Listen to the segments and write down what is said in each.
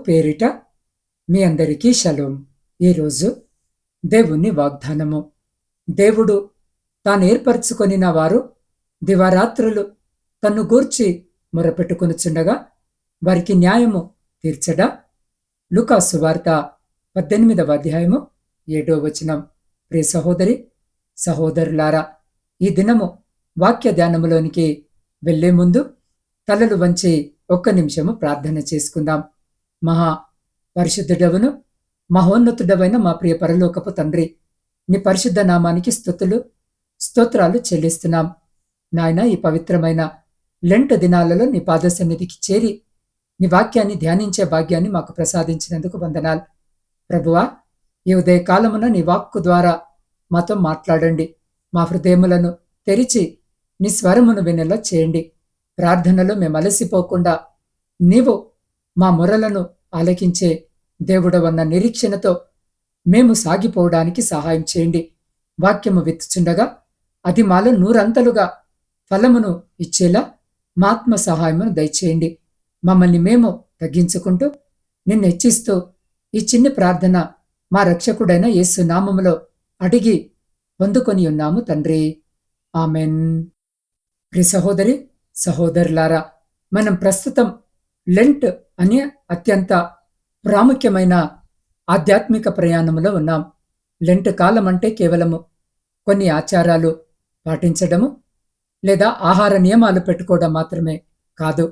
పేరిట మీ అందరికీ షలోం. ఈరోజు దేవుని వాగ్దానము. దేవుడు తాను ఏర్పరచుకొనిన వారు దివారాత్రులు తన్ను గూర్చి మొరపెట్టుకొనుచుండగా వారికి న్యాయము తీర్చడా. లూకాసు వార్త 18వ అధ్యాయము 7వ వచనం. ప్రియ సహోదరి సహోదరులారా, ఈ దినము వాక్య ధ్యానములోనికి వెళ్లే ముందు తలలు వంచి ఒక్క నిమిషము ప్రార్థన చేసుకుందాం. మహా పరిశుద్ధుడవును మహోన్నతుడవైన మా ప్రియ పరలోకపు తండ్రి, నీ పరిశుద్ధ నామానికి స్తుతులు స్తోత్రాలు చెల్లిస్తున్నాం. నాయన, ఈ పవిత్రమైన లెంట్ దినాలలో నీ పాద సన్నిధికి చేరి నీ వాక్యాన్ని ధ్యానించే భాగ్యాన్ని మాకు ప్రసాదించినందుకు వందనాలు. ప్రభువా, ఈ ఉదయకాలమున నీ వాక్కు ద్వారా మాతో మాట్లాడండి. మా హృదయములను తెరిచి నీ స్వరమును వినేలా చేయండి. ప్రార్థనలో మేము అలసిపోకుండా నీవు మా మొరలను ఆలకించే దేవుడవన్న నిరీక్షణతో మేము సాగిపోవడానికి సహాయం చేయండి. వాక్యము విత్తుచుండగా అది మాలో నూరంతలుగా ఫలమును ఇచ్చేలా మా ఆత్మ సహాయమును దయచేయండి. మమ్మల్ని మేము తగ్గించుకుంటూ నిన్ను హెచ్చిస్తూ ఈ చిన్న ప్రార్థన మా రక్షకుడైన యేసు నామములో అడిగి పొందుకొని ఉన్నాము తండ్రి, ఆమెన్. ప్రియ సహోదరి సహోదరులారా, మనం ప్రస్తుతం లెంట్ అనే అత్యంత ప్రాముఖ్యమైన ఆధ్యాత్మిక ప్రయాణంలో ఉన్నాం. లెంట్ కాలం అంటే కేవలము కొన్ని ఆచారాలు పాటించడము లేదా ఆహార నియమాలు పెట్టుకోవడం మాత్రమే కాదు.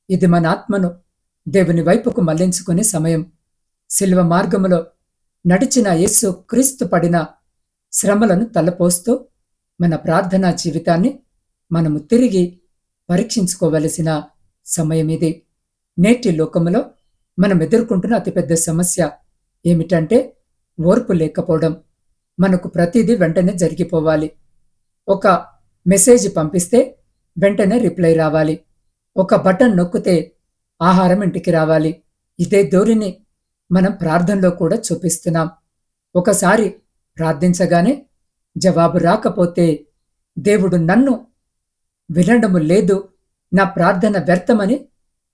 ఇది మన ఆత్మను దేవుని వైపుకు మళ్లించుకునే సమయం. శిల్వ మార్గములో నడిచిన యేసు క్రీస్తు పడిన శ్రమలను తలపోస్తూ మన ప్రార్థనా జీవితాన్ని మనము తిరిగి పరీక్షించుకోవలసిన సమయం ఇది. నేటి లోకములో మనం ఎదుర్కొంటున్న అతిపెద్ద సమస్య ఏమిటంటే ఓర్పు లేకపోవడం. మనకు ప్రతిదీ వెంటనే జరిగిపోవాలి. ఒక మెసేజ్ పంపిస్తే వెంటనే రిప్లై రావాలి. ఒక బటన్ నొక్కితే ఆహారం ఇంటికి రావాలి. ఇదే ధోరణి మనం ప్రార్థనలో కూడా చూపిస్తున్నాం. ఒకసారి ప్రార్థించగానే జవాబు రాకపోతే దేవుడు నన్ను వినడము లేదు, నా ప్రార్థన వ్యర్థమని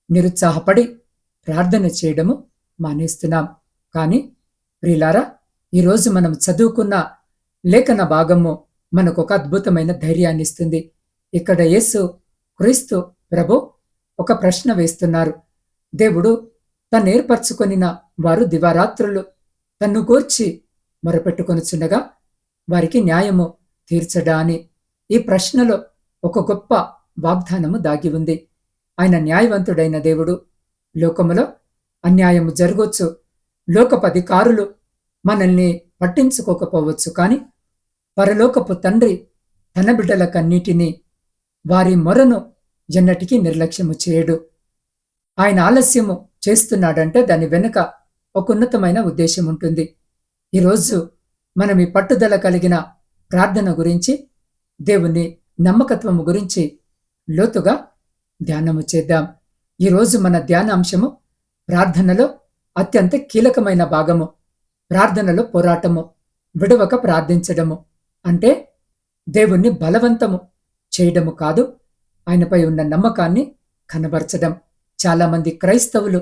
నిరుత్సాహపడి ప్రార్థన చేయడము మానేస్తున్నాం. కానీ ప్రియులారా, ఈరోజు మనం చదువుకున్న లేఖన భాగము మనకు ఒక అద్భుతమైన ధైర్యాన్ని ఇస్తుంది. ఇక్కడ యేసు క్రీస్తు ప్రభు ఒక ప్రశ్న వేస్తున్నారు. దేవుడు తను ఏర్పరచుకొనిన వారు దివారాత్రులు తన్ను గూర్చి మొరపెట్టుకొనుచుండగా వారికి న్యాయము తీర్చడా అని. ఈ ప్రశ్నలో ఒక గొప్ప వాగ్దానము దాగి ఉంది. ఆయన న్యాయవంతుడైన దేవుడు. లోకములో అన్యాయము జరగొచ్చు, లోకపధికారులు మనల్ని పట్టించుకోకపోవచ్చు, కానీ పరలోకపు తండ్రి తన బిడ్డలకన్నిటినీ వారి మొరను ఎన్నటికీ నిర్లక్ష్యము చేయడు. ఆయన ఆలస్యము చేస్తున్నాడంటే దాని వెనుక ఒక ఉన్నతమైన ఉద్దేశం ఉంటుంది. ఈరోజు మనం ఈ పట్టుదల కలిగిన ప్రార్థన గురించి, దేవుని నమ్మకత్వము గురించి లోతుగా ధ్యానము చేద్దాం. ఈరోజు మన ధ్యాన అంశము ప్రార్థనలో అత్యంత కీలకమైన భాగము. ప్రార్థనలో పోరాటము, విడవక ప్రార్థించడము అంటే దేవుణ్ణి బలవంతము చేయడము కాదు, ఆయనపై ఉన్న నమ్మకాన్ని కనబరచడం. చాలామంది క్రైస్తవులు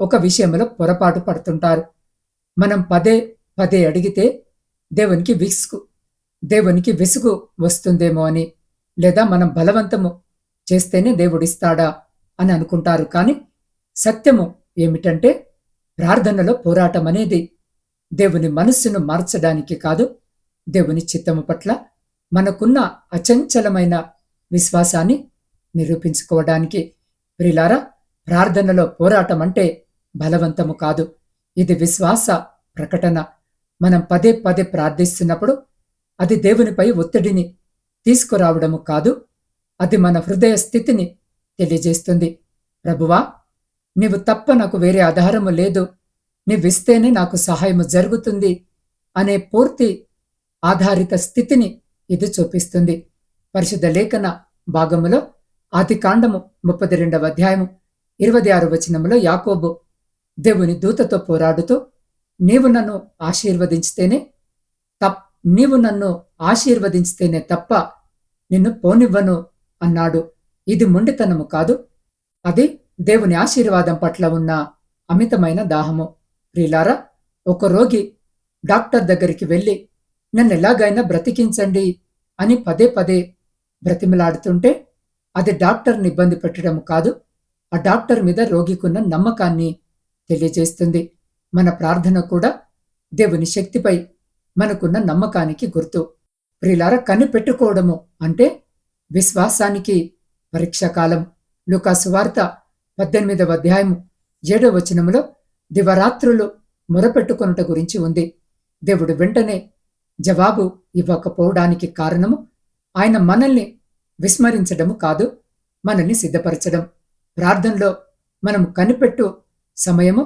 ఒక విషయంలో పొరపాటు పడుతుంటారు. మనం పదే పదే అడిగితే దేవునికి విసుగు వస్తుందేమో అని, లేదా మనం బలవంతము చేస్తేనే దేవుడిస్తాడా అని అనుకుంటారు. కానీ సత్యము ఏమిటంటే ప్రార్థనలో పోరాటం అనేది దేవుని మనస్సును మార్చడానికి కాదు, దేవుని చిత్తము పట్ల మనకున్న అచంచలమైన విశ్వాసాన్ని నిరూపించుకోవడానికి. ప్రియులారా, ప్రార్థనలో పోరాటం అంటే బలవంతము కాదు, ఇది విశ్వాస ప్రకటన. మనం పదే పదే ప్రార్థిస్తున్నప్పుడు అది దేవునిపై ఒత్తిడిని తీసుకురావడము కాదు, అది మన హృదయ స్థితిని తెలియజేస్తుంది. ప్రభువా, నీవు తప్ప నాకు వేరే ఆధారము లేదు, నీవిస్తేనే నాకు సహాయము జరుగుతుంది అనే పూర్తి ఆధారిత స్థితిని ఇది చూపిస్తుంది. పరిశుద్ధ లేఖన భాగములో ఆదికాండము 32వ అధ్యాయము 26వ వచనములో యాకోబు దేవుని దూతతో పోరాడుతూ నీవు నన్ను ఆశీర్వదించితేనే తప్ప నిన్ను పోనివ్వను అన్నాడు. ఇది మొండితనము కాదు, అది దేవుని ఆశీర్వాదం పట్ల ఉన్న అమితమైన దాహము. ప్రియులారా, ఒక రోగి డాక్టర్ దగ్గరికి వెళ్ళి నన్నెలాగైనా బ్రతికించండి అని పదే పదే బ్రతిమలాడుతుంటే అది డాక్టర్ని ఇబ్బంది పెట్టడం కాదు, ఆ డాక్టర్ మీద రోగికున్న నమ్మకాన్ని తెలియజేస్తుంది. మన ప్రార్థన కూడా దేవుని శక్తిపై మనకున్న నమ్మకానికి గుర్తు. ప్రియులారా, కనిపెట్టుకోవడము అంటే విశ్వాసానికి పరీక్షాకాలం. లూకాసు వార్త 18వ అధ్యాయము 7వ వచనములో దివరాత్రులు మొరపెట్టుకొనుట గురించి ఉంది. దేవుడు వెంటనే జవాబు ఇవ్వకపోవడానికి కారణము ఆయన మనల్ని విస్మరించడము కాదు, మనల్ని సిద్ధపరచడం. ప్రార్థనలో మనం కనిపెట్టు సమయము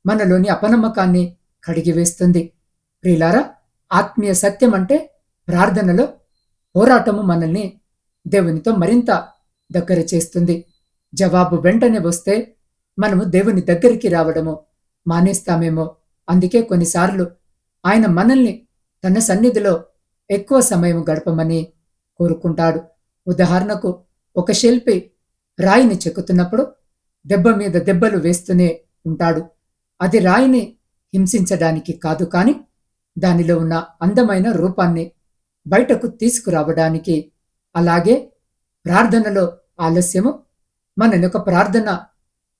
మనలోని అపనమ్మకాన్ని కడిగివేస్తుంది. ప్రియులారా, ఆత్మీయ సత్యం అంటే ప్రార్థనలో పోరాటము మనల్ని దేవునితో మరింత దగ్గర చేస్తుంది. జవాబు వెంటనే వస్తే మనము దేవుని దగ్గరికి రావడము మానేస్తామేమో. అందుకే కొన్నిసార్లు ఆయన మనల్ని తన సన్నిధిలో ఎక్కువ సమయం గడపమని కోరుకుంటాడు. ఉదాహరణకు, ఒక శిల్పి రాయిని చెక్కుతున్నప్పుడు దెబ్బ మీద దెబ్బలు వేస్తూనే ఉంటాడు. అది రాయిని హింసించడానికి కాదు, కాని దానిలో ఉన్న అందమైన రూపాన్ని బయటకు తీసుకురావడానికి. అలాగే ప్రార్థనలో ఆలస్యము మనని ఒక ప్రార్థన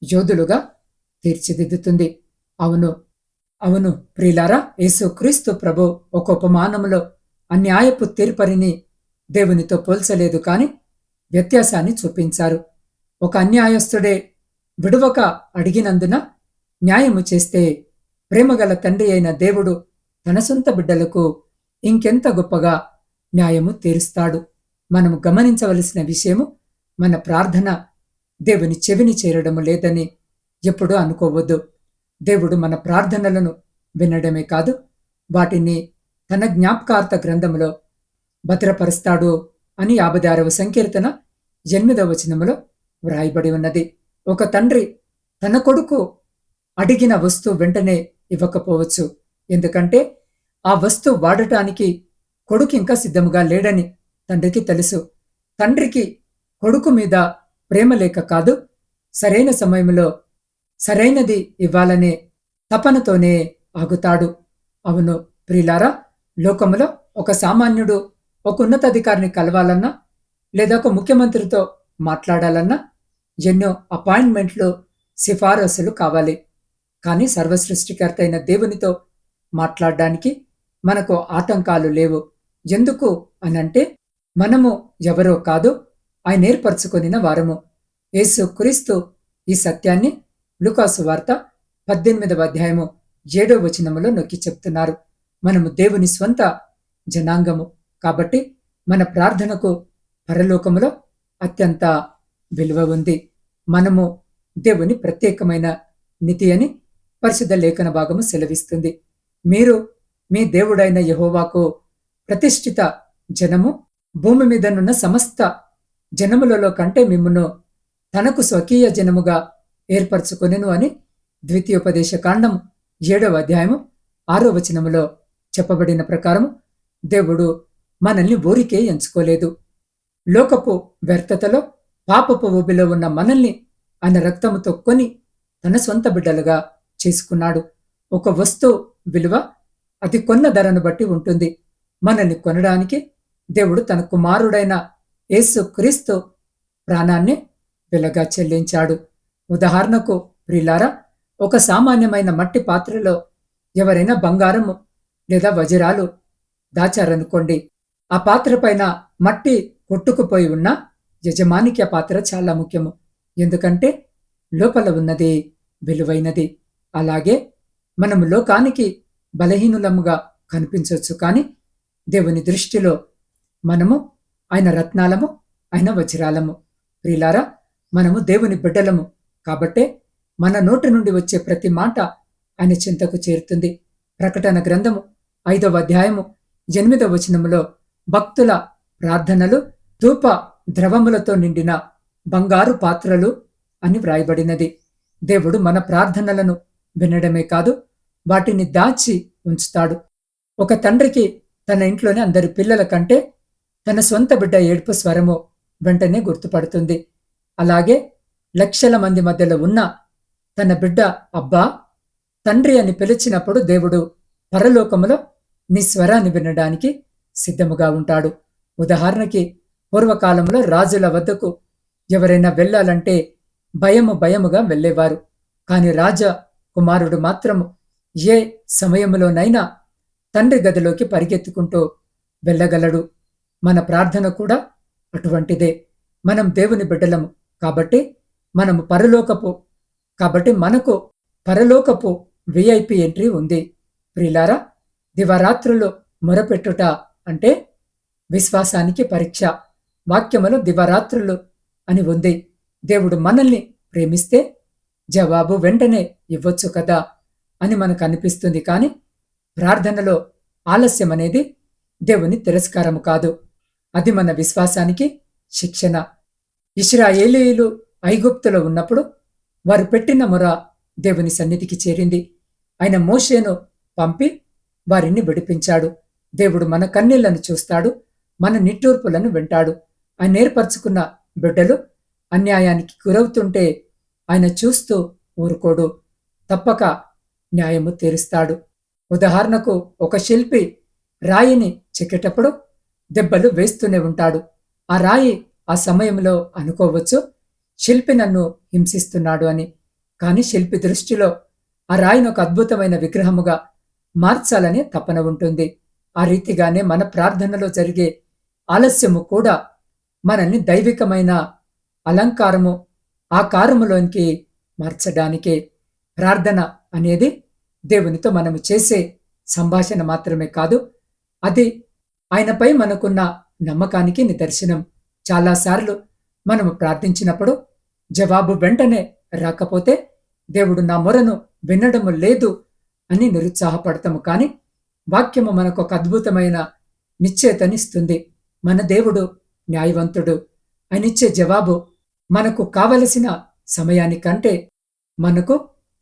యోధులుగా తీర్చిదిద్దుతుంది. అవును అవును ప్రియులారా, యేసుక్రీస్తు ప్రభు ఒక ఉపమానములో అన్యాయపు తీర్పరిని దేవునితో పోల్చలేదు, కాని వ్యత్యాసాన్ని చూపించారు. ఒక అన్యాయస్తుడే విడువక అడిగినందున న్యాయము చేస్తే ప్రేమగల తండ్రి అయిన దేవుడు తన సొంత బిడ్డలకు ఇంకెంత గొప్పగా న్యాయము తీరుస్తాడు. మనము గమనించవలసిన విషయము, మన ప్రార్థన దేవుని చెవిని చేరడము లేదని ఎప్పుడూ అనుకోవద్దు. దేవుడు మన ప్రార్థనలను వినడమే కాదు, వాటిని తన జ్ఞాపకార్థ గ్రంథములో భద్రపరుస్తాడు అని 56వ సంకీర్తన 8వ వచనములో వ్రాయబడి ఉన్నది. ఒక తండ్రి తన కొడుకు అడిగిన వస్తువు వెంటనే ఇవ్వకపోవచ్చు, ఎందుకంటే ఆ వస్తువు వాడటానికి కొడుకు ఇంకా సిద్ధముగా లేడని తండ్రికి తెలుసు. తండ్రికి కొడుకు మీద ప్రేమ లేక కాదు, సరైన సమయంలో సరైనది ఇవ్వాలనే తపనతోనే ఆగుతాడు. అవును ప్రియులారా, లోకములో ఒక సామాన్యుడు ఒక ఉన్నతాధికారిని కలవాలన్నా లేదా ఒక ముఖ్యమంత్రితో మాట్లాడాలన్నా ఎన్నో అపాయింట్మెంట్లు, సిఫారసులు కావాలి. కానీ సర్వసృష్టికర్త అయిన దేవునితో మాట్లాడడానికి మనకు ఆటంకాలు లేవు. ఎందుకు అనంటే మనము ఎవరో కాదు, ఆయన ఏర్పరచుకొనిన వారము. యేసుక్రీస్తు ఈ సత్యాన్ని లూకాసు వార్త 18వ అధ్యాయము 7వ వచనములో నొక్కి చెప్తున్నారు. మనము దేవుని స్వంత జనాంగము కాబట్టి మన ప్రార్థనకు పరలోకములో అత్యంత విలువ ఉంది. మనము దేవుని ప్రత్యేకమైన నిధి అని పరిశుద్ధ లేఖన భాగము సెలవిస్తుంది. మీరు మీ దేవుడైన యెహోవాకు ప్రతిష్ఠిత జనము, భూమి మీదనున్న సమస్త జనములలో కంటే మిమ్మును తనకు స్వకీయ జనముగా ఏర్పరచుకొనెను అని ద్వితీయోపదేశ కాండం 7వ అధ్యాయము 6వ వచనములో చెప్పబడిన ప్రకారము దేవుడు మనల్ని ఊరికే ఎంచుకోలేదు. లోకపు వ్యర్థతలో, పాపపు ఊబిలో ఉన్న మనల్ని ఆయన రక్తముతో కొని తన సొంత బిడ్డలుగా చేసుకున్నాడు. ఒక వస్తువు విలువ అది కొన్న ధరను బట్టి ఉంటుంది. మనల్ని కొనడానికి దేవుడు తన కుమారుడైన యేసుక్రీస్తు ప్రాణాన్ని వెలగా చెల్లించాడు. ఉదాహరణకు ప్రియులారా, ఒక సామాన్యమైన మట్టి పాత్రలో ఎవరైనా బంగారము లేదా వజ్రాలు దాచారనుకోండి, ఆ పాత్ర పైన మట్టి కొట్టుకుపోయి ఉన్నా యజమానికి ఆ పాత్ర చాలా ముఖ్యము, ఎందుకంటే లోపల ఉన్నది విలువైనది. అలాగే మనము లోకానికి బలహీనులముగా కనిపించవచ్చు, కానీ దేవుని దృష్టిలో మనము ఆయన రత్నాలము, ఆయన వజ్రాలము. ప్రియులారా, మనము దేవుని బిడ్డలము కాబట్టే మన నోటి నుండి వచ్చే ప్రతి మాట ఆయన చింతకు చేరుతుంది. ప్రకటన గ్రంథము 5వ అధ్యాయము 8వ వచనములో భక్తుల ప్రార్థనలు ధూప ద్రవములతో నిండిన బంగారు పాత్రలు అని వ్రాయబడినది. దేవుడు మన ప్రార్థనలను వినడమే కాదు, వాటిని దాచి ఉంచుతాడు. ఒక తండ్రికి తన ఇంట్లోని అందరి పిల్లల కంటే తన సొంత బిడ్డ ఏడుపు స్వరము వెంటనే గుర్తుపడుతుంది. అలాగే లక్షల మంది మధ్యలో ఉన్న తన బిడ్డ అబ్బా, తండ్రి అని పిలిచినప్పుడు దేవుడు పరలోకములో నీ స్వరాన్ని వినడానికి సిద్ధముగా ఉంటాడు. ఉదాహరణకి పూర్వకాలంలో రాజుల వద్దకు ఎవరైనా వెళ్ళాలంటే భయముగా వెళ్ళేవారు. కాని రాజా కుమారుడు మాత్రము ఏ సమయంలోనైనా తండ్రి గదిలోకి పరిగెత్తుకుంటూ వెళ్ళగలడు. మన ప్రార్థన కూడా అటువంటిదే. మనం దేవుని బిడ్డలము కాబట్టి మనకు పరలోకపు విఐపి ఎంట్రీ ఉంది. ప్రియులారా, దివారాత్రులు మొరపెట్టుట అంటే విశ్వాసానికి పరీక్ష. వాక్యములో దివారాత్రులు అని ఉంది. దేవుడు మనల్ని ప్రేమిస్తే జవాబు వెంటనే ఇవ్వచ్చు కదా అని మనకు అనిపిస్తుంది. కానీ ప్రార్థనలో ఆలస్యం అనేది దేవుని తిరస్కారము కాదు, అది మన విశ్వాసానికి శిక్షణ. ఇశ్రాయేలీయులు ఐగుప్తులో ఉన్నప్పుడు వారు పెట్టిన మొర దేవుని సన్నిధికి చేరింది. ఆయన మోషేను పంపి వారిని విడిపించాడు. దేవుడు మన కన్నీళ్లను చూస్తాడు, మన నిట్టూర్పులను వింటాడు. ఆయన ఏర్పరచుకున్న బిడ్డలు అన్యాయానికి గురవుతుంటే ఆయన చూస్తూ ఊరుకోడు, తప్పక న్యాయము తీరుస్తాడు. ఉదాహరణకు, ఒక శిల్పి రాయిని చెక్కేటప్పుడు దెబ్బలు వేస్తూనే ఉంటాడు. ఆ రాయి ఆ సమయంలో అనుకోవచ్చు, శిల్పి నన్ను హింసిస్తున్నాడు అని. కాని శిల్పి దృష్టిలో ఆ రాయిని ఒక అద్భుతమైన విగ్రహముగా మార్చాలనే తపన ఉంటుంది. ఆ రీతిగానే మన ప్రార్థనలో జరిగే ఆలస్యము కూడా మనల్ని దైవికమైన అలంకారము, ఆకారములోనికి మార్చడానికే. ప్రార్థన అనేది దేవునితో మనము చేసే సంభాషణ మాత్రమే కాదు, అది ఆయనపై మనకున్న నమ్మకానికి నిదర్శనం. చాలాసార్లు మనము ప్రార్థించినప్పుడు జవాబు వెంటనే రాకపోతే దేవుడు నా మొరను వినడము లేదు అని నిరుత్సాహపడతాము. కానీ వాక్యము మనకు ఒక అద్భుతమైన నిశ్చేతనిస్తుంది. మన దేవుడు న్యాయవంతుడు. ఆయనిచ్చే జవాబు మనకు కావలసిన సమయానికంటే మనకు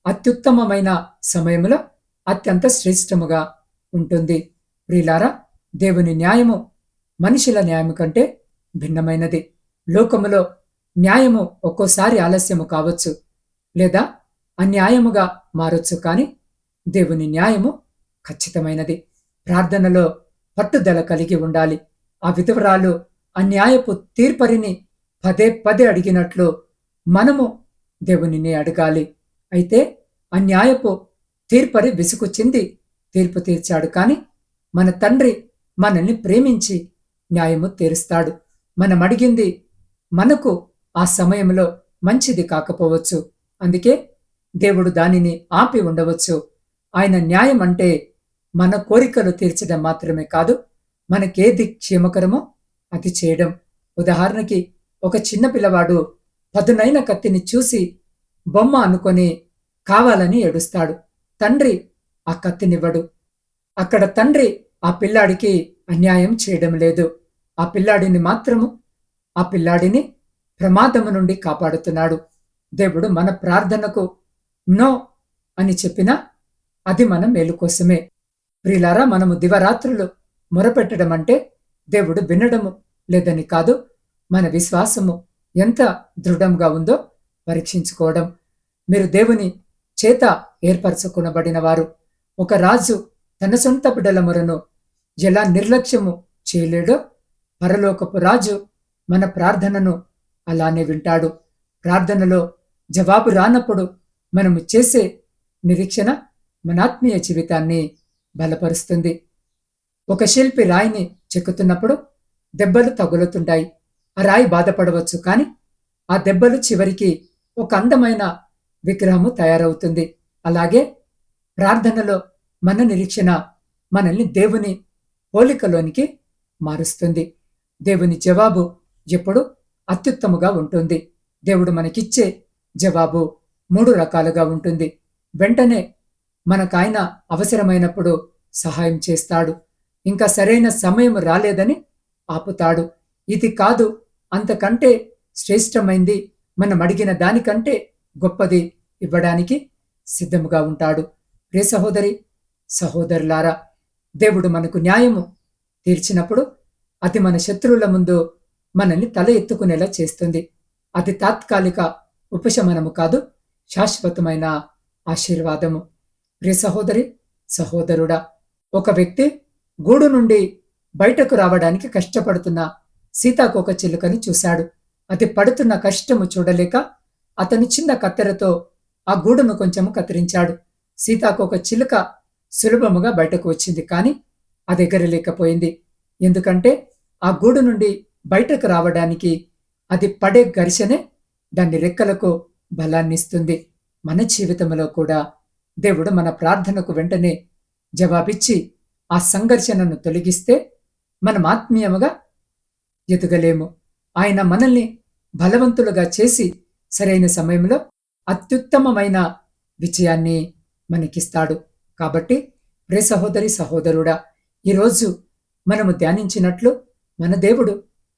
అత్యుత్తమమైన సమయంలో అత్యంత శ్రేష్టముగా ఉంటుంది. ప్రియులారా, దేవుని న్యాయము మనుషుల న్యాయము కంటే భిన్నమైనది. లోకములో న్యాయము ఒక్కోసారి ఆలస్యము కావచ్చు, లేదా అన్యాయముగా మారొచ్చు. కానీ దేవుని న్యాయము ఖచ్చితమైనది. ప్రార్థనలో పట్టుదల కలిగి ఉండాలి. ఆ విధవరాలు అన్యాయపు తీర్పరిని పదే అడిగినట్లు మనము దేవునిని అడగాలి. అయితే అన్యాయపు తీర్పరి విసుగు చెంది తీర్పు తీర్చాడు. కానీ మన తండ్రి మనల్ని ప్రేమించి న్యాయము తీరుస్తాడు. మనం అడిగింది మనకు ఆ సమయంలో మంచిది కాకపోవచ్చు, అందుకే దేవుడు దానిని ఆపి ఉండవచ్చు. ఆయన న్యాయం అంటే మన కోరికలు తీర్చడం మాత్రమే కాదు, మనకేది క్షేమకరమో అది చేయడం. ఉదాహరణకి, ఒక చిన్న పిల్లవాడు పదునైన కత్తిని చూసి బొమ్మ అనుకొని కావాలని ఏడుస్తాడు. తండ్రి ఆ కత్తినివ్వడు. అక్కడ తండ్రి ఆ పిల్లాడికి అన్యాయం చేయడం లేదు. ఆ పిల్లాడిని ప్రమాదము నుండి కాపాడుతున్నాడు. దేవుడు మన ప్రార్థనకు నో అని చెప్పినా అది మన మేలు కోసమే. ప్రియులారా, మనము దివరాత్రులు మొరపెట్టడం అంటే దేవుడు వినడము లేదని కాదు, మన విశ్వాసము ఎంత దృఢంగా ఉందో పరీక్షించుకోవడం. మీరు దేవుని చేత ఏర్పరచుకునబడిన వారు. ఒక రాజు తన సొంత బిడ్డల మొరను ఎలా నిర్లక్ష్యము చేయలేడో, పరలోకపు రాజు మన ప్రార్థనను అలానే వింటాడు. ప్రార్థనలో జవాబు రానప్పుడు మనము చేసే నిరీక్షణ మన ఆత్మీయ జీవితాన్ని బలపరుస్తుంది. ఒక శిల్పి రాయిని చెక్కుతున్నప్పుడు దెబ్బలు తగులుతుంటాయి. ఆ రాయి బాధపడవచ్చు, కానీ ఆ దెబ్బలు చివరికి ఒక అందమైన విగ్రహము తయారవుతుంది. అలాగే ప్రార్థనలో మన నిరీక్షణ మనల్ని దేవుని పోలికలోనికి మారుస్తుంది. దేవుని జవాబు ఎప్పుడు అత్యుత్తముగా ఉంటుంది. దేవుడు మనకిచ్చే జవాబు 3 రకాలుగా ఉంటుంది. వెంటనే మనకాయన అవసరమైనప్పుడు సహాయం చేస్తాడు. ఇంకా సరైన సమయం రాలేదని ఆపుతాడు. ఇది కాదు, అంతకంటే శ్రేష్టమైంది, మనం అడిగిన దానికంటే గొప్పది ఇవ్వడానికి సిద్ధముగా ఉంటాడు. ప్రియ సహోదరి, సహోదరులారా, దేవుడు మనకు న్యాయము తీర్చినప్పుడు అది మన శత్రువుల ముందు మనల్ని తల ఎత్తుకునేలా చేస్తుంది. అది తాత్కాలిక ఉపశమనము కాదు, శాశ్వతమైన ఆశీర్వాదము. ప్రియ సహోదరి, సహోదరుడా, ఒక వ్యక్తి గూడు నుండి బయటకు రావడానికి కష్టపడుతున్న సీతాకోక చిలుకని చూశాడు. అది పడుతున్న కష్టము చూడలేక అతను చిన్న కత్తెరతో ఆ గూడును కొంచెము కత్తిరించాడు. సీతాకోక చిలుక సులభముగా బయటకు వచ్చింది, కాని అది ఎగరలేకపోయింది. ఎందుకంటే ఆ గూడు నుండి బయటకు రావడానికి అది పడే ఘర్షణే దాని రెక్కలకు బలాన్నిస్తుంది. మన జీవితంలో కూడా దేవుడు మన ప్రార్థనకు వెంటనే జవాబిచ్చి ఆ సంఘర్షణను తొలగిస్తే మనం ఆత్మీయముగా ఎదగలేము. ఆయన మనల్ని బలవంతులుగా చేసి సరైన సమయంలో అత్యుత్తమమైన విజయాన్ని మనకిస్తాడు. కాబట్టి ప్రియ సహోదరి, సహోదరుడా, ఈరోజు మనము ధ్యానించినట్లు మన దేవుడు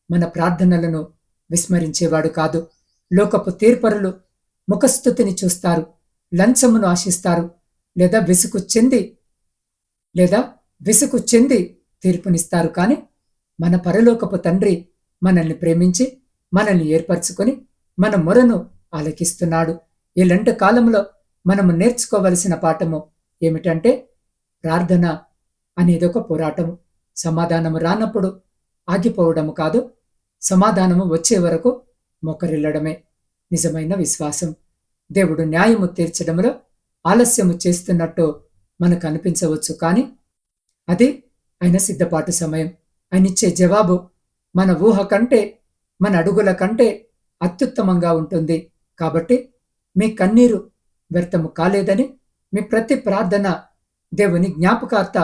మన ప్రార్థనలను విస్మరించేవాడు కాదు. లోకపు తీర్పరులు ముఖస్థుతిని చూస్తారు, లంచమును ఆశిస్తారు, లేదా విసుగు చెంది తీర్పునిస్తారు. కాని మన పరలోకపు తండ్రి మనల్ని ప్రేమించి మనల్ని ఏర్పరచుకొని మన మొరను ఆలకిస్తున్నాడు. ఈ లెంట కాలంలో మనము నేర్చుకోవలసిన పాఠము ఏమిటంటే, ప్రార్థన అనేది ఒక పోరాటము. సమాధానము రానప్పుడు ఆగిపోవడము కాదు, సమాధానము వచ్చే వరకు మోకరిల్లడమే నిజమైన విశ్వాసం. దేవుడు న్యాయము తీర్చడంలో ఆలస్యము చేస్తున్నట్టు మనకు అనిపించవచ్చు, కానీ అది ఆయన సిద్ధపాటు సమయం. ఆయనిచ్చే జవాబు మన ఊహ కంటే, మన అడుగుల కంటే అత్యుత్తమంగా ఉంటుంది. కాబట్టి మీ కన్నీరు వ్యర్థము కాలేదని, మీ ప్రతి ప్రార్థన దేవుని జ్ఞాపకార్థ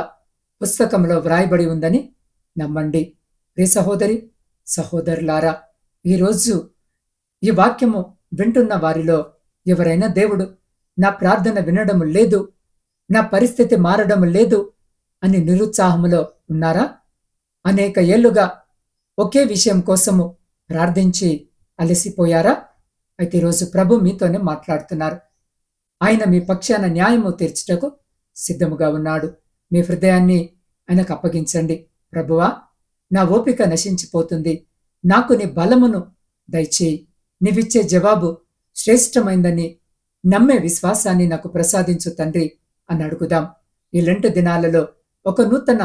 పుస్తకంలో వ్రాయబడి ఉందని నమ్మండి. ప్రియ సహోదరి, సహోదరులారా, ఈరోజు ఈ వాక్యము వింటున్న వారిలో ఎవరైనా దేవుడు నా ప్రార్థన వినడం లేదు, నా పరిస్థితి మారడం లేదు అని నిరుత్సాహములో ఉన్నారా? అనేక ఏళ్లుగా ఒకే విషయం కోసము ప్రార్థించి అలసిపోయారా? అయితే ఈరోజు ప్రభు మీతోనే మాట్లాడుతున్నారు. ఆయన మీ పక్షాన న్యాయము తీర్చుటకు సిద్ధముగా ఉన్నాడు. మీ హృదయాన్ని ఆయనకు అప్పగించండి. ప్రభువా, నా ఓపిక నశించిపోతుంది, నాకు నీ బలమును దయచేయి, నీవిచ్చే జవాబు శ్రేష్టమైందని నమ్మే విశ్వాసాన్ని నాకు ప్రసాదించు తండ్రి అని అడుగుదాం. ఈ లెంట దినాలలో ఒక నూతన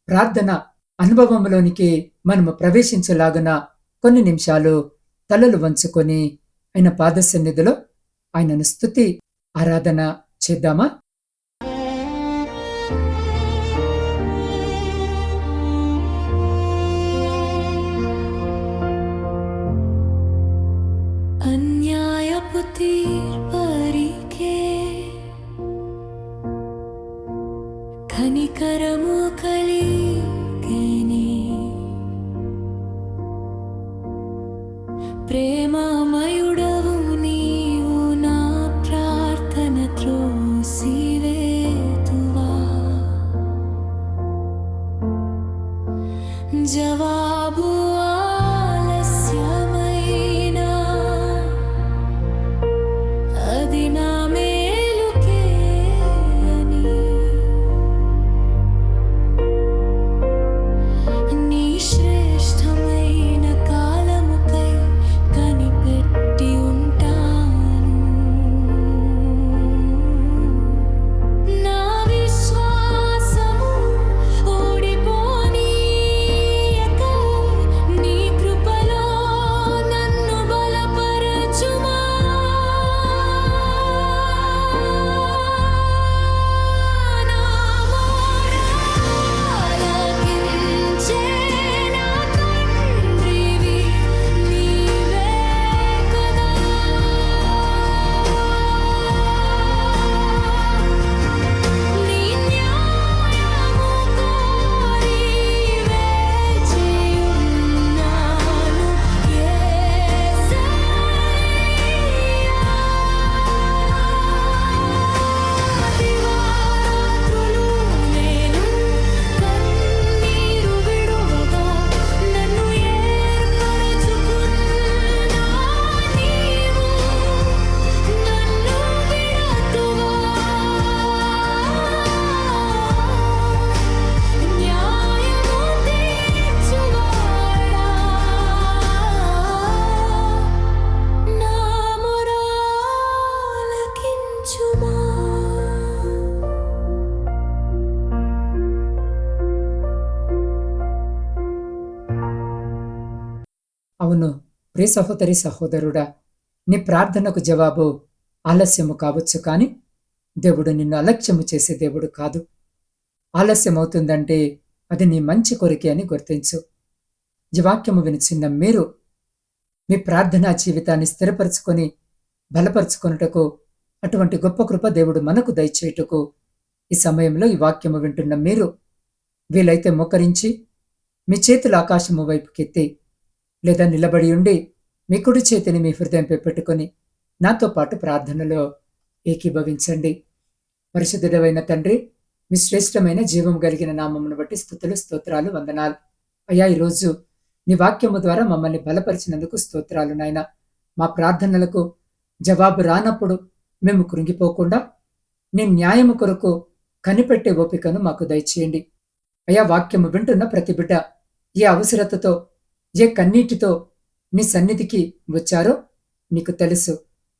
ప్రార్థన అనుభవంలోనికి మనము ప్రవేశించలాగున కొన్ని నిమిషాలు తలలు వంచుకొని ఆయన పాద సన్నిధిలో ఆయనను స్తుతి ఆరాధన చేద్దామా? అన్యాయపు తీర్పరికే కనికరము కలిగేని, ప్రేమమయుడవు నీవు నా ప్రార్థన త్రోసివేతువా. జవాబు ఆలస్యమైనా అది నా మేలుకే అని, నీ శ్రేష్టమైన కాలముకై కనిపెట్టి ఉంటాను. నా విశ్వాసము ఓడిపోనీయక అవును ప్రియ సహోదరి సహోదరుడా, నీ ప్రార్థనకు జవాబు ఆలస్యము కావచ్చు, కానీ దేవుడు నిన్ను అలక్ష్యము చేసే దేవుడు కాదు. ఆలస్యం అవుతుందంటే అది నీ మంచి కొరికే అని గుర్తించు. ఈ వాక్యము వినిచిన్న మీరు మీ ప్రార్థనా జీవితాన్ని స్థిరపరచుకొని బలపరుచుకొనుటకు, అటువంటి గొప్ప కృప దేవుడు మనకు దయచేయుటకు ఈ సమయంలో ఈ వాక్యము వింటున్న మీరు వీలైతే మోకరించి మీ చేతులు ఆకాశము వైపుకెత్తి లేదా నిలబడి ఉండి మీ కుడి చేతిని మీ హృదయంపై పెట్టుకొని నాతో పాటు ప్రార్థనలో ఏకీభవించండి. పరిశుద్ధుడైన తండ్రి, మీ శ్రేష్టమైన జీవం కలిగిన నామమును బట్టి స్తుతులు, స్తోత్రాలు, వందనాలు. అయ్యా, ఈరోజు నీ వాక్యము ద్వారా మమ్మల్ని బలపరిచినందుకు స్తోత్రాలు నాయన. మా ప్రార్థనలకు జవాబు రానప్పుడు మేము కృంగిపోకుండా నీ న్యాయము కొరకు కనిపెట్టే ఓపికను మాకు దయచేయండి. అయ్యా, వాక్యము వింటున్న ప్రతి బిడ్డ ఏ అవసరతతో, ఏ కన్నీటితో నీ సన్నిధికి వచ్చారో నీకు తెలుసు.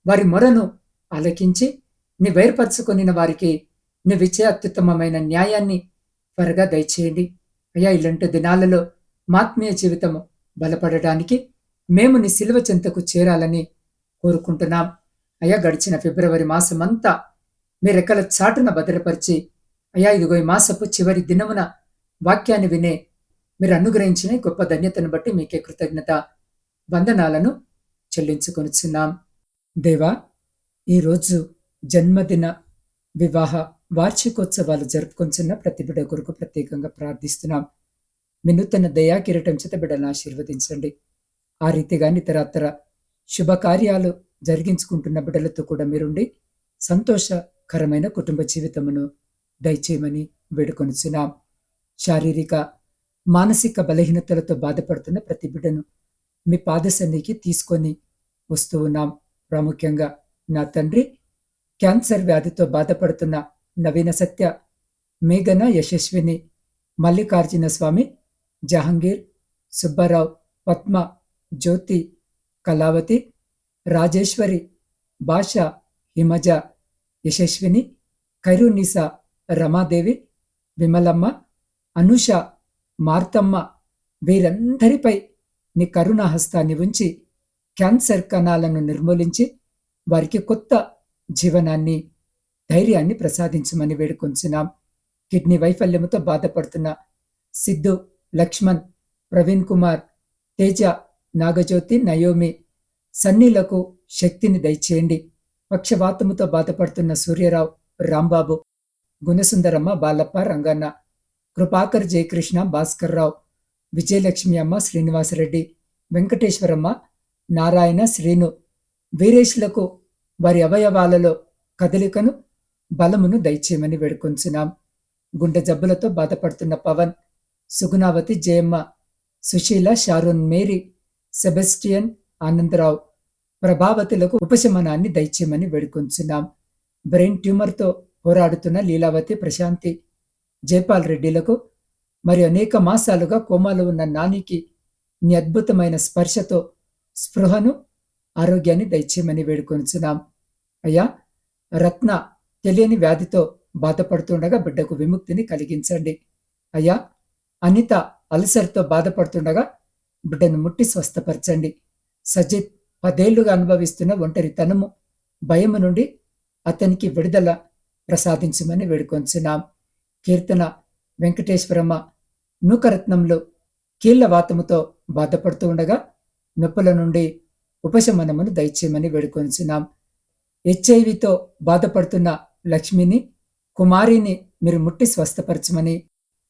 వారి మొరను ఆలకించి నీ వేర్పరచుకొనిన వారికి నీవిచ్చే అత్యుత్తమమైన న్యాయాన్ని త్వరగా దయచేయండి. అయ్యా, ఇలాంటి దినాలలో మాత్మీయ జీవితము బలపడడానికి మేము నీ శిలువ చెంతకు చేరాలని కోరుకుంటున్నాం. అయ్యా, గడిచిన ఫిబ్రవరి మాసమంతా మీ రెక్కల చాటున భద్రపరిచి, అయ్యా ఇదిగో ఈ మాసపు చివరి దినమున వాక్యాన్ని వినే మీరు అనుగ్రహించిన గొప్ప ధన్యతను బట్టి మీకే కృతజ్ఞత వందనాలను చెల్లించుకొనిచున్నాం. దేవా, ఈరోజు జన్మదిన, వివాహ వార్షికోత్సవాలు జరుపుకొంచున్న ప్రతి బిడ్డ కొరకు ప్రత్యేకంగా ప్రార్థిస్తున్నాం. మీ నూతన దయా కిరీటం చేత బిడ్డలను ఆశీర్వదించండి. ఆ రీతిగా ఇతరత్ర శుభకార్యాలు జరిగించుకుంటున్న బిడ్డలతో కూడా మీరుండి సంతోషకరమైన కుటుంబ జీవితమును దయచేయమని వేడుకొనిచున్నాం. శారీరక, మానసిక బలహీనతలతో బాధపడుతున్న ప్రతి బిడ్డను మీ పాదసన్నికి తీసుకొని వస్తూ ఉన్నాం. ప్రాముఖ్యంగా నా తండ్రి, క్యాన్సర్ వ్యాధితో బాధపడుతున్న నవీన సత్య, మేఘన, యశస్విని, మల్లికార్జున స్వామి, జహంగీర్, సుబ్బారావు, పద్మ, జ్యోతి, కళావతి, రాజేశ్వరి, భాష, హిమజ, యశస్విని, ఖైరునీసా, రమాదేవి, విమలమ్మ, అనుష, మార్తమ్మ, వీరందరిపై నీ కరుణా హస్తాన్ని ఉంచి క్యాన్సర్ కణాలను నిర్మూలించి వారికి కొత్త జీవనాన్ని, ధైర్యాన్ని ప్రసాదించమని వేడుకొంచున్నాం. కిడ్నీ వైఫల్యముతో బాధపడుతున్న సిద్ధు, లక్ష్మణ్, ప్రవీణ్ కుమార్, తేజ, నాగజ్యోతి, నయోమి, సన్నీలకు శక్తిని దయచేయండి. పక్షవాతముతో బాధపడుతున్న సూర్యరావు, రాంబాబు, గుణసుందరమ్మ, బాలప్ప, రంగన్న, కృపాకర్, జయకృష్ణ, భాస్కర్రావు, విజయలక్ష్మి అమ్మ, శ్రీనివాసరెడ్డి, వెంకటేశ్వరమ్మ, నారాయణ, శ్రీను, వీరేష్లకు వారి అవయవాలలో కదలికను, బలమును దయచేయమని వేడుకొంచున్నాం. గుండె జబ్బులతో బాధపడుతున్న Pavan, Sugunavathi, Jayamma, Susheela, Sharon, Mary, Sebastian, Anandarao, ప్రభావతులకు ఉపశమనాన్ని దయచేయమని వేడుకొంచున్నాం. బ్రెయిన్ ట్యూమర్తో పోరాడుతున్న లీలావతి, ప్రశాంతి, జైపాల్ రెడ్డిలకు, మరి అనేక మాసాలుగా కోమాలో ఉన్న నానికి నీ అద్భుతమైన స్పర్శతో స్పృహను, ఆరోగ్యాన్ని దయచేయమని వేడుకొంచున్నాం. అయ్యా, రత్న తెలియని వ్యాధితో బాధపడుతుండగా బిడ్డకు విముక్తిని కలిగించండి. అయ్యా, అనిత అల్సర్తో బాధపడుతుండగా బిడ్డను ముట్టి స్వస్థపరచండి. సజిత్ 10 ఏళ్లుగా అనుభవిస్తున్న ఒంటరితనము, భయము నుండి అతనికి విడుదల ప్రసాదించమని వేడుకొంచున్నాం. కీర్తన, వెంకటేశ్వరమ్మ, నూకరత్నంలో కీళ్లవాతముతో బాధపడుతూ ఉండగా నొప్పుల నుండి ఉపశమనమును దయచేయమని వేడుకొంచున్నాం. హెచ్ఐవితో బాధపడుతున్న లక్ష్మిని, కుమారిని మీరు ముట్టి స్వస్థపరచమని,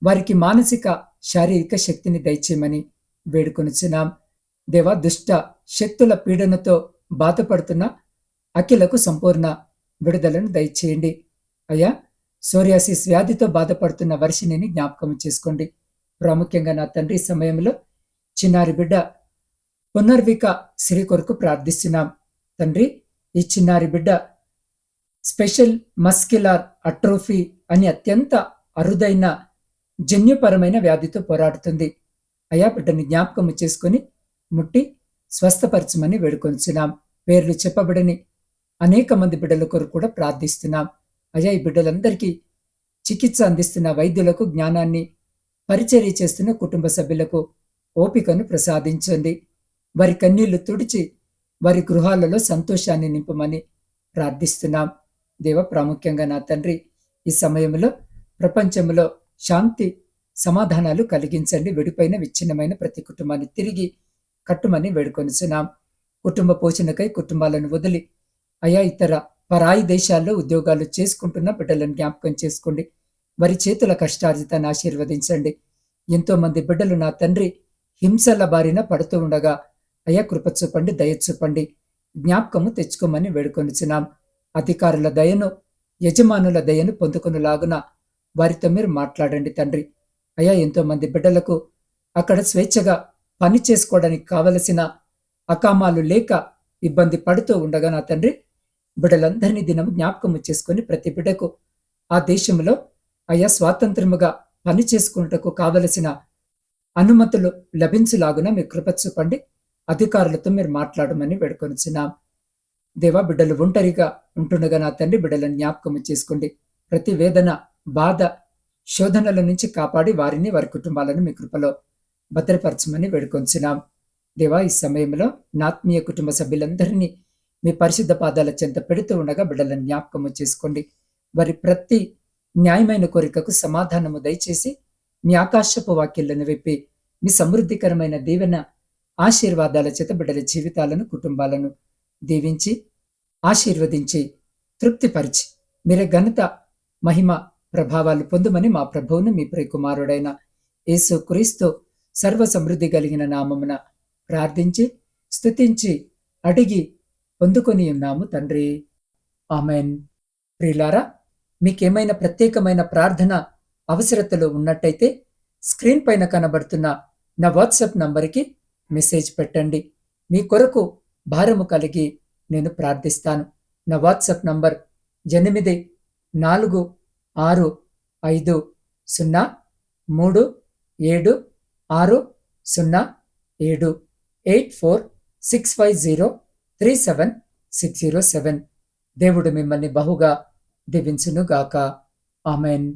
వారికి మానసిక, శారీరక శక్తిని దయచేయమని వేడుకొనుచున్నాం. దేవా, దుష్ట శక్తుల పీడనతో బాధపడుతున్న అఖిలకు సంపూర్ణ విడుదలను దయచేయండి. అయ్యా, సోరియాసిస్ వ్యాధితో బాధపడుతున్న వర్షిణిని జ్ఞాపకం చేసుకోండి. ప్రాముఖ్యంగా నా తండ్రి, సమయంలో చిన్నారి బిడ్డ పునర్విక శ్రీ కొరకు ప్రార్థిస్తున్నాం. తండ్రి, ఈ చిన్నారి బిడ్డ స్పెషల్ మస్క్యులర్ అట్రోఫీ అని అత్యంత అరుదైన జన్యుపరమైన వ్యాధితో పోరాడుతుంది. అయా, బిడ్డని జ్ఞాపకం చేసుకుని ముట్టి స్వస్థపరచమని వేడుకొంచున్నాం. పేర్లు చెప్పబడని అనేక మంది బిడ్డల కొరకు కూడా ప్రార్థిస్తున్నాం. అయ్యా, ఈ బిడ్డలందరికీ చికిత్స అందిస్తున్న వైద్యులకు జ్ఞానాన్ని, పరిచర్య చేస్తున్న కుటుంబ సభ్యులకు ఓపికను ప్రసాదించండి. వారి కన్నీళ్లు తుడిచి వారి గృహాలలో సంతోషాన్ని నింపమని ప్రార్థిస్తున్నాం. దేవ, ప్రాముఖ్యంగా నా తండ్రి, ఈ సమయంలో ప్రపంచంలో శాంతి సమాధానాలు కలిగించండి. విడిపోయిన విచ్ఛిన్నమైన ప్రతి కుటుంబాన్ని తిరిగి కట్టుమని వేడుకొనిచున్నాం. కుటుంబ పోషణకై కుటుంబాలను వదిలి అయా ఇతర పరాయి దేశాల్లో ఉద్యోగాలు చేసుకుంటున్న బిడ్డలను జ్ఞాపకం చేసుకోండి. వారి చేతుల కష్టార్జితాన్ని ఆశీర్వదించండి. ఎంతో మంది బిడ్డలు నా తండ్రి హింసల బారిన పడుతూ ఉండగా అయా కృప చూపండి, దయ చూపండి, జ్ఞాపకము తెచ్చుకోమని వేడుకొనిచున్నాం. అధికారుల దయను, యజమానుల దయను పొందుకునేలాగున వారితో మీరు మాట్లాడండి తండ్రి. అయా ఎంతో మంది బిడ్డలకు అక్కడ స్వేచ్ఛగా పని చేసుకోవడానికి కావలసిన అకామాలు లేక ఇబ్బంది పడుతూ ఉండగా నా తండ్రి, బిడ్డలందరినీ దినం జ్ఞాపకము చేసుకొని ప్రతి బిడ్డకు ఆ దేశంలో అయా స్వాతంత్రముగా పని చేసుకున్నటకు కావలసిన అనుమతులు లభించులాగున మీరు కృప చూపండి. అధికారులతో మీరు మాట్లాడమని వేడుకొనిచున్నాం. దేవా, బిడ్డలు ఒంటరిగా ఉంటుండగా నా తండ్రి బిడ్డలను జ్ఞాపకము చేసుకోండి. ప్రతి వేదన, బాధ, శోధనల నుంచి కాపాడి వారిని, వారి కుటుంబాలను మీ కృపలో భద్రపరచమని వేడుకొంచున్నాం. దేవా, ఈ సమయంలో నా ఆత్మీయ కుటుంబ సభ్యులందరినీ మీ పరిశుద్ధ పాదాల చెంత పెడుతూ ఉండగా బిడ్డలను జ్ఞాపకము చేసుకోండి. వారి ప్రతి న్యాయమైన కోరికకు సమాధానము దయచేసి మీ ఆకాశపు వాక్యాలను విప్పి మీ సమృద్ధికరమైన దీవెన ఆశీర్వాదాల చేత బిడ్డల జీవితాలను, కుటుంబాలను దీవించి ఆశీర్వదించి తృప్తిపరిచి మీరే ఘనత, మహిమ, ప్రభావాలు పొందుమని మా ప్రభువును, మీ ప్రియకుమారుడైన యేసు క్రీస్తు సర్వ సమృద్ధి కలిగిన నామమున ప్రార్థించి స్తుతించి అడిగి పొందుకొని ఉన్నాము తండ్రి. ఆమెన్. ప్రియులారా, మీకేమైనా ప్రత్యేకమైన ప్రార్థన అవసరతలు ఉన్నట్టయితే స్క్రీన్ పైన కనబడుతున్న నా వాట్సాప్ నంబర్కి మెసేజ్ పెట్టండి. మీ కొరకు భారము కలిగి నేను ప్రార్థిస్తాను. నా వాట్సాప్ నంబర్ 8465037607 8465037607. దేవుడు మిమ్మల్ని బహుగా దీవించునుగాక. ఆమెన్.